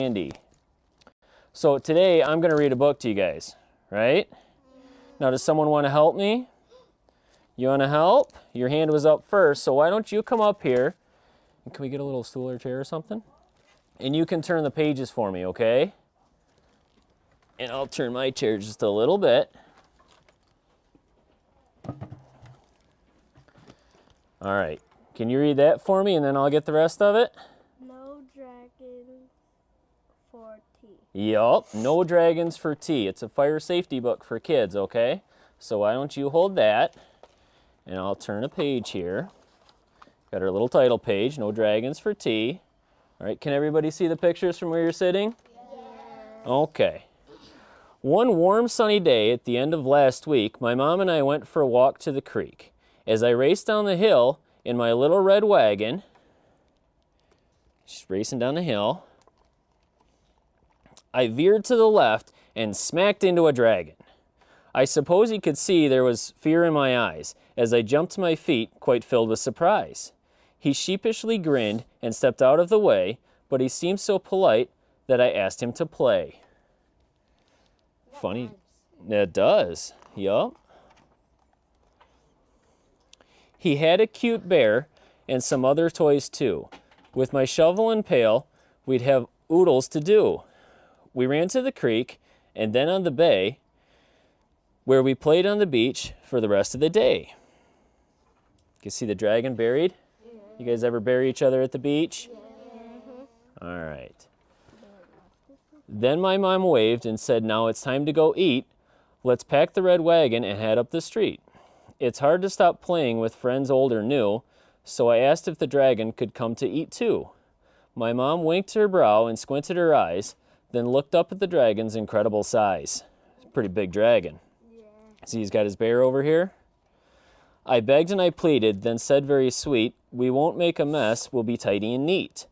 Andy. So today I'm going to read a book to you guys, right? Now does someone want to help me? You want to help? Your hand was up first, so why don't you come up here? And can we get a little stool or chair or something? And you can turn the pages for me, okay? And I'll turn my chair just a little bit. All right. Can you read that for me and then I'll get the rest of it? No dragons for tea. Yup, No Dragons for Tea. It's a fire safety book for kids, okay? So why don't you hold that, and I'll turn a page here. Got our little title page, No Dragons for Tea. All right, can everybody see the pictures from where you're sitting? Yeah. Okay. One warm sunny day at the end of last week, my mom and I went for a walk to the creek. As I raced down the hill in my little red wagon, just racing down the hill, I veered to the left and smacked into a dragon. I suppose he could see there was fear in my eyes as I jumped to my feet, quite filled with surprise. He sheepishly grinned and stepped out of the way, but he seemed so polite that I asked him to play. Funny. It does. Yup. He had a cute bear and some other toys too. With my shovel and pail, we'd have oodles to do. We ran to the creek and then on the bay, where we played on the beach for the rest of the day. You can see the dragon buried? Yeah. You guys ever bury each other at the beach? Yeah. All right. Then my mom waved and said, now it's time to go eat. Let's pack the red wagon and head up the street. It's hard to stop playing with friends old or new, so I asked if the dragon could come to eat too. My mom winked her brow and squinted her eyes, then looked up at the dragon's incredible size. It's a pretty big dragon. Yeah. See, he's got his bear over here. I begged and I pleaded, then said very sweet, we won't make a mess, we'll be tidy and neat.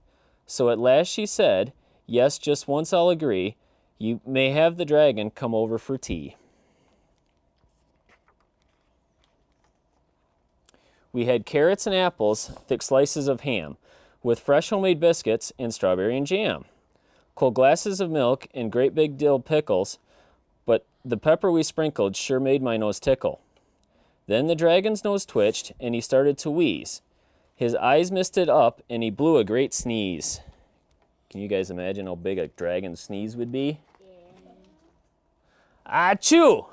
So at last she said, yes, just once I'll agree, you may have the dragon come over for tea. We had carrots and apples, thick slices of ham, with fresh homemade biscuits and strawberry and jam. Cold glasses of milk and great big dill pickles, but the pepper we sprinkled sure made my nose tickle. Then the dragon's nose twitched and he started to wheeze. His eyes misted up and he blew a great sneeze. Can you guys imagine how big a dragon's sneeze would be? Yeah. Achoo!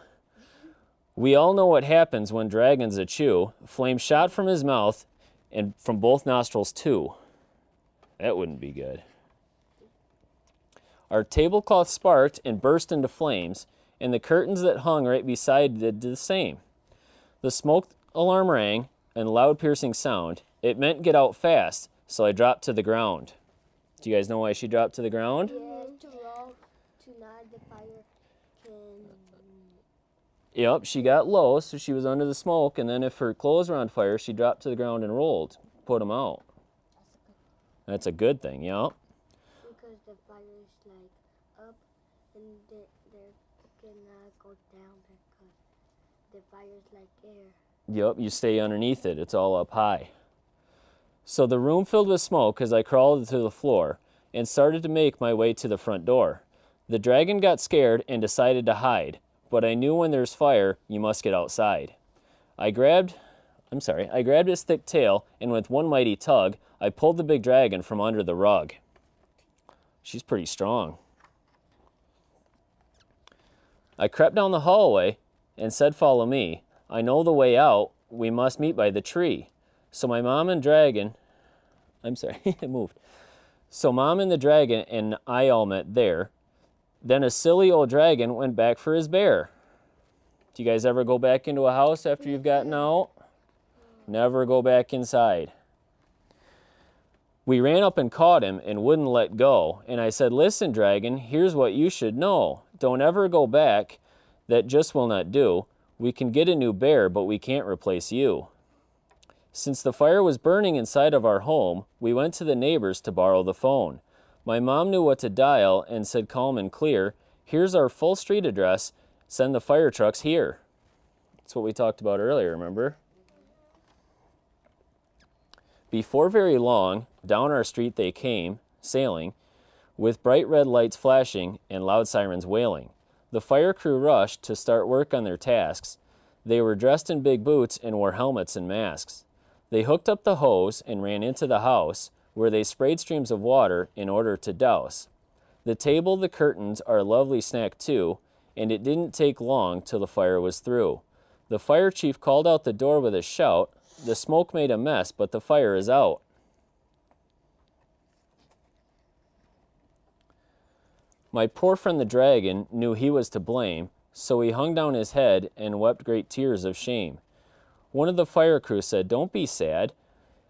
We all know what happens when dragons achoo. Flame shot from his mouth and from both nostrils too. That wouldn't be good. Our tablecloth sparked and burst into flames, and the curtains that hung right beside did the same. The smoke alarm rang, and loud piercing sound. It meant get out fast, so I dropped to the ground. Do you guys know why she dropped to the ground? Yeah, too low, too not the fire can... Yep, she got low, so she was under the smoke, and then if her clothes were on fire, she dropped to the ground and rolled, put them out. That's a good thing, yep. Because the fire is like up, and they cannot go down because the fire is like air. Yep, you stay underneath it. It's all up high. So the room filled with smoke as I crawled to the floor and started to make my way to the front door. The dragon got scared and decided to hide, but I knew when there's fire, you must get outside. I grabbed his thick tail, and with one mighty tug, I pulled the big dragon from under the rug. She's pretty strong. I crept down the hallway and said, follow me. I know the way out. We must meet by the tree. So my mom and dragon, it moved. So mom and the dragon and I all met there. Then a silly old dragon went back for his bear. Do you guys ever go back into a house after you've gotten out? Never go back inside. We ran up and caught him and wouldn't let go. And I said, listen, dragon, here's what you should know. Don't ever go back. That just will not do. We can get a new bear, but we can't replace you. Since the fire was burning inside of our home, we went to the neighbors to borrow the phone. My mom knew what to dial and said calm and clear, here's our full street address, send the fire trucks here. That's what we talked about earlier, remember? Before very long, down our street they came, sailing, with bright red lights flashing and loud sirens wailing. The fire crew rushed to start work on their tasks. They were dressed in big boots and wore helmets and masks. They hooked up the hose and ran into the house, where they sprayed streams of water in order to douse. The table, the curtains are a lovely snack too, and it didn't take long till the fire was through. The fire chief called out the door with a shout. The smoke made a mess, but the fire is out. My poor friend the dragon knew he was to blame, so he hung down his head and wept great tears of shame. One of the fire crew said, "Don't be sad.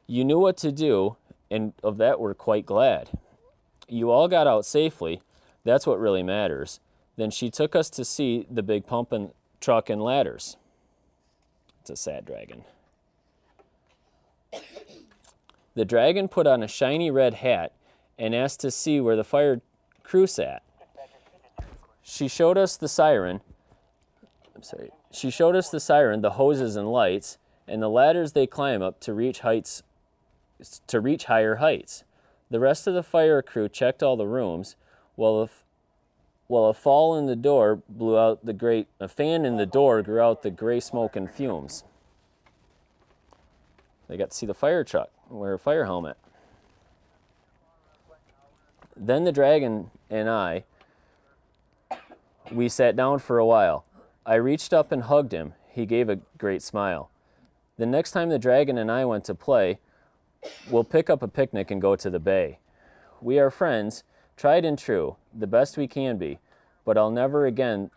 You knew what to do, and of that we're quite glad. You all got out safely. That's what really matters." Then she took us to see the big pumping truck and ladders. It's a sad dragon. The dragon put on a shiny red hat and asked to see where the fire crew sat. She showed us the siren. She showed us the siren, the hoses and lights, and the ladders they climb up to reach higher heights. The rest of the fire crew checked all the rooms, while a fan in the door grew out the gray smoke and fumes. They got to see the fire truck, wear a fire helmet. Then the dragon and I, we sat down for a while. I reached up and hugged him. He gave a great smile. The next time the dragon and I went to play, we'll pick up a picnic and go to the bay. We are friends, tried and true, the best we can be, but I'll never again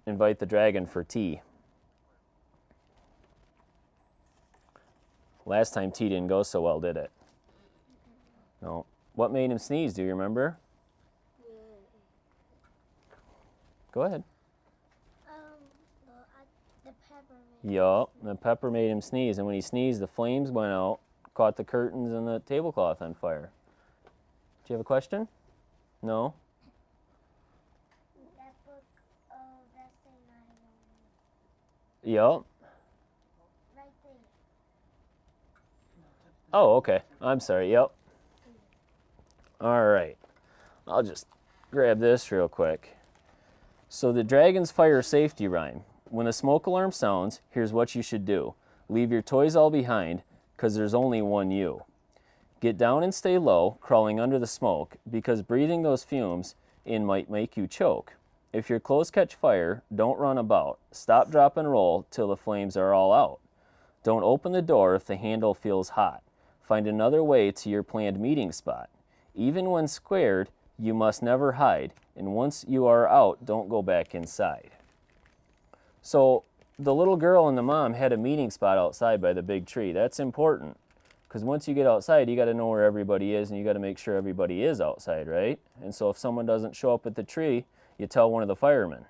invite the dragon for tea. Last time tea didn't go so well, did it? No. What made him sneeze, do you remember? Go ahead. The pepper. Yup, the pepper made him sneeze, and when he sneezed, the flames went out, caught the curtains and the tablecloth on fire. Do you have a question? No? That book, that thing Yup. right there. Oh, okay. I'm sorry, yup. All right. I'll just grab this real quick. So the dragon's fire safety rhyme. When the smoke alarm sounds, here's what you should do. Leave your toys all behind, 'cause there's only one you. Get down and stay low, crawling under the smoke, because breathing those fumes in might make you choke. If your clothes catch fire, don't run about. Stop, drop, and roll till the flames are all out. Don't open the door if the handle feels hot. Find another way to your planned meeting spot. Even when scared, you must never hide, and once you are out, don't go back inside. So the little girl and the mom had a meeting spot outside by the big tree. That's important, because once you get outside, you got to know where everybody is, and you got to make sure everybody is outside, right? And so if someone doesn't show up at the tree, you tell one of the firemen.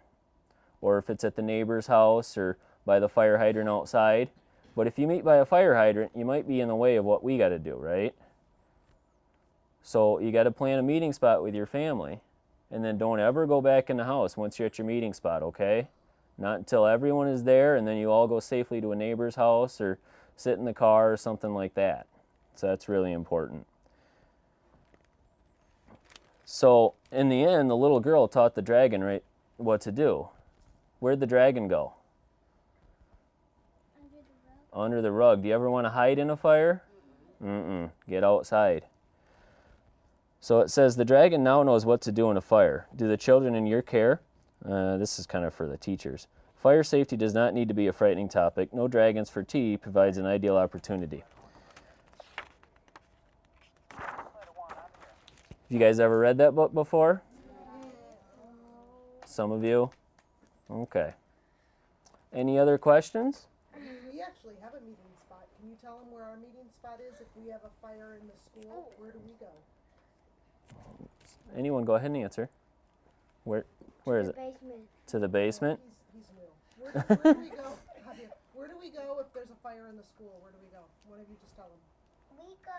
Or if it's at the neighbor's house or by the fire hydrant outside. But if you meet by a fire hydrant, you might be in the way of what we got to do, right? So you got to plan a meeting spot with your family, and then don't ever go back in the house once you're at your meeting spot, okay? Not until everyone is there, and then you all go safely to a neighbor's house or sit in the car or something like that. So that's really important. So in the end, the little girl taught the dragon right what to do. Where'd the dragon go? Under the rug. Under the rug. Do you ever want to hide in a fire? Get outside. So it says, the dragon now knows what to do in a fire. Do the children in your care? This is kind of for the teachers. Fire safety does not need to be a frightening topic. No dragons for tea provides an ideal opportunity. You guys ever read that book before? Some of you? Okay. Any other questions? We actually have a meeting spot. Can you tell them where our meeting spot is if we have a fire in the school? Where do we go? Anyone go ahead and answer. Where is it? Basement. To the basement? He's new. Where do we go? Javier, where do we go if there's a fire in the school? Where do we go? One of you just tell them. We go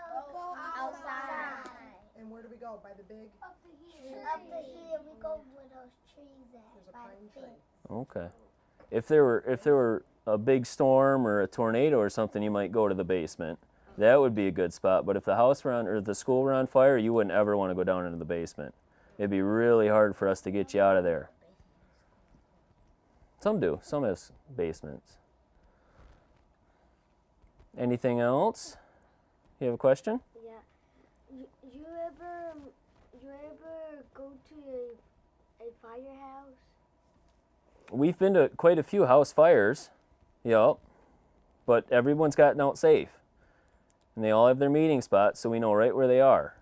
outside. And where do we go? By the big? Up here. Up here. We go where those trees at. There's a by pine the tree. Okay. If there were a big storm or a tornado or something, you might go to the basement. That would be a good spot. But if the house were on, or the school were on fire, you wouldn't ever want to go down into the basement. It'd be really hard for us to get you out of there. Some do. Some have basements. Anything else? You have a question? Yeah. You ever go to a firehouse? We've been to quite a few house fires. Yup. But everyone's gotten out safe. And they all have their meeting spots, so we know right where they are.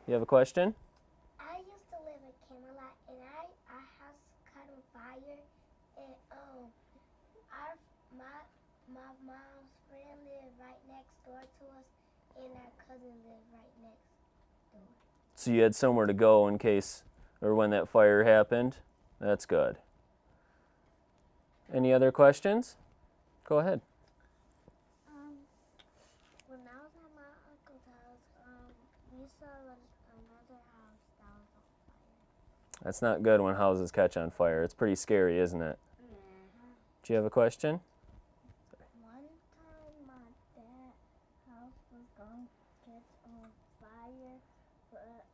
You have a question? I used to live in Camelot, and our house caught on fire, and my mom's friend lived right next door to us, and our cousin lived right next door. So you had somewhere to go in case, or when that fire happened? That's good. Any other questions? Go ahead. When I was at my uncle's house, we saw another house that was on fire. That's not good when houses catch on fire. It's pretty scary, isn't it? Do you have a question? One time my dad's house was going to catch on fire, but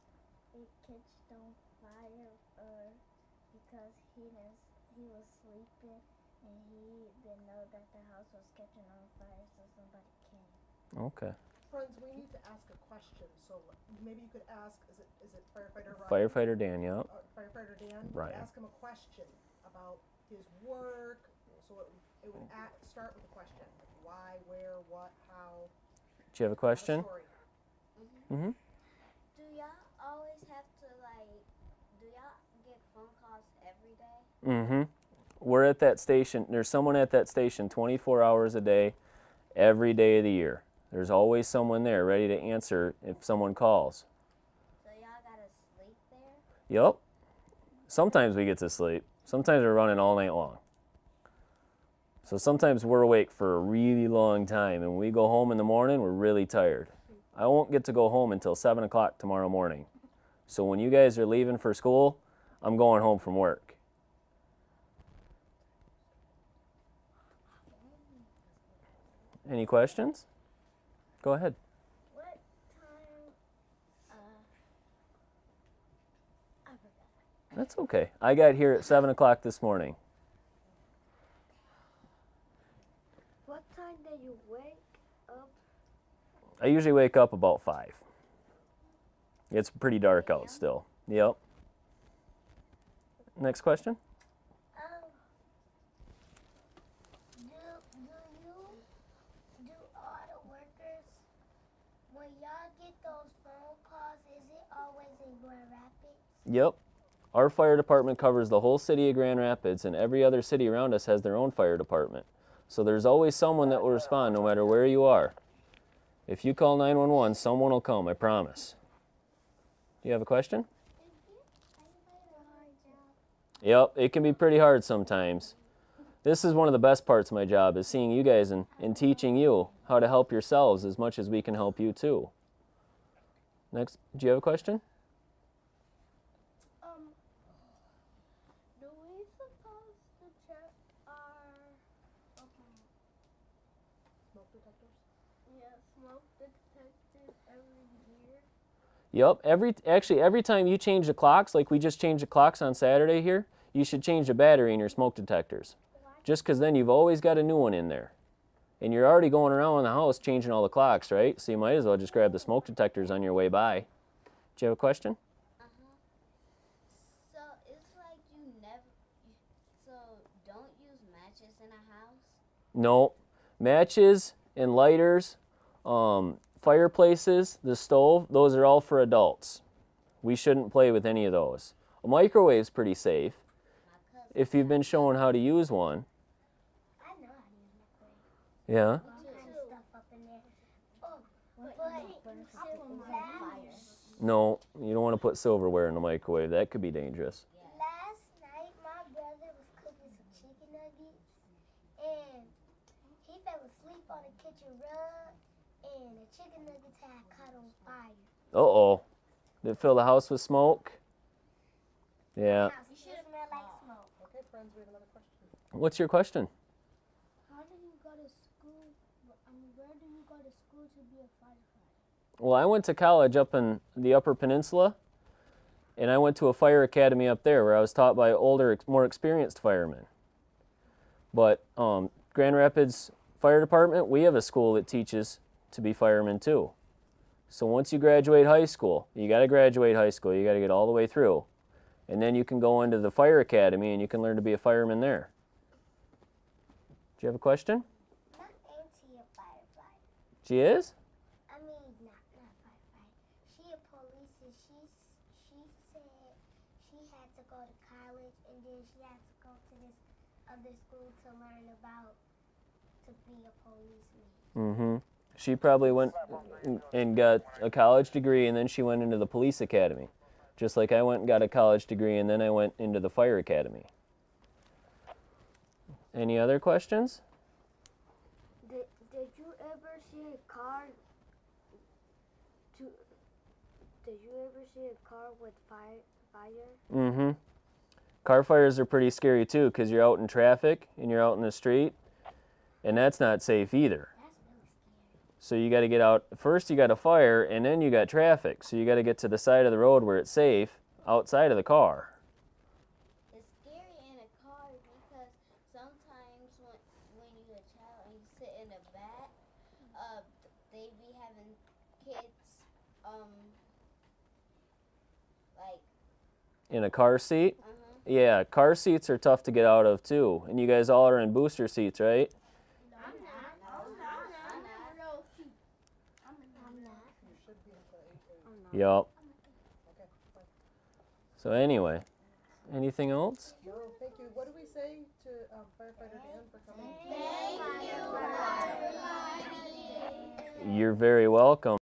it catched on fire because he was sleeping and he didn't know that the house was catching on fire, so somebody came. Okay. Friends, we need to ask a question, so maybe you could ask, is it Firefighter Ryan? Firefighter Dan, yeah. Firefighter Dan? Ryan. Ask him a question about his work, so it would start with a question. Like why, where, what, how. Do you have a question? Story. Mm-hmm. Do y'all always have to, do y'all get phone calls every day? Mm-hmm. We're at that station. There's someone at that station 24 hours a day, every day of the year. There's always someone there ready to answer if someone calls. So y'all gotta sleep there? Yup. Sometimes we get to sleep. Sometimes we're running all night long. So sometimes we're awake for a really long time, and when we go home in the morning, we're really tired. I won't get to go home until 7 o'clock tomorrow morning. So when you guys are leaving for school, I'm going home from work. Any questions? Go ahead. What time, I forgot. That's okay. I got here at 7 o'clock this morning. What time did you wake up? I usually wake up about 5. It's pretty dark out still. Yep. Next question? Do all the workers, when y'all get those phone calls, is it always in Grand Rapids? Yep. Our fire department covers the whole city of Grand Rapids, and every other city around us has their own fire department. So there's always someone that will respond no matter where you are. If you call 911, someone will come, I promise. Do you have a question? Yep, it can be pretty hard sometimes. This is one of the best parts of my job, is seeing you guys and teaching you how to help yourselves as much as we can help you too. Next, do you have a question? Do we supposed to check our Smoke detectors? smoke detectors every year? Yep, every time you change the clocks, like we just changed the clocks on Saturday here, you should change the battery in your smoke detectors. Just because then you've always got a new one in there. And you're already going around the house changing all the clocks, right? So you might as well just grab the smoke detectors on your way by. Do you have a question? So it's like so don't use matches in a house? No. Matches and lighters, fireplaces, the stove, those are all for adults. We shouldn't play with any of those. A microwave's pretty safe if you've been shown how to use one. I know how to use microwave. Yeah. All kind of stuff up in there. No, you don't want to put silverware in the microwave. That could be dangerous. Last night, my brother was cooking some chicken nuggets, and he fell asleep on the kitchen rug, and the chicken nuggets had caught on fire. Uh-oh. Did it fill the house with smoke? Yeah. You should smell like smoke. Okay, friends, we have another question. What's your question? How do you go to school? Where do you go to school to be a firefighter? Well, I went to college up in the Upper Peninsula, And I went to a fire academy up there where I was taught by older, more experienced firemen. But Grand Rapids Fire Department, we have a school that teaches to be firemen too. So once you graduate high school, you got to graduate high school, you got to get all the way through. And then you can go into the fire academy and you can learn to be a fireman there. Do you have a question? My auntie a firefighter. She is? I mean, not firefighter. She a police, and she said she had to go to college, and then she had to go to this other school to learn about to be a policeman. Mm-hmm. She probably went and got a college degree, and then she went into the police academy. Just like I went and got a college degree, and then I went into the fire academy. Any other questions? Did you ever see a car? Did you ever see a car with fire? Mm-hmm. Car fires are pretty scary too, because you're out in traffic and you're out in the street, and that's not safe either. That's really scary. So you got to get out. First you got a fire, and then you got traffic. So you got to get to the side of the road where it's safe, outside of the car. It's scary in a car because sometimes when you're a child and you sit in the back, they be having kids, like. In a car seat? Uh-huh. Yeah, car seats are tough to get out of too. And you guys all are in booster seats, right? I'm not. You should be at the 8. Yup. Okay, fine. So anyway, anything else? Well, thank you. What do we say to Firefighter Dan for coming? Thank you for everybody. You're very welcome.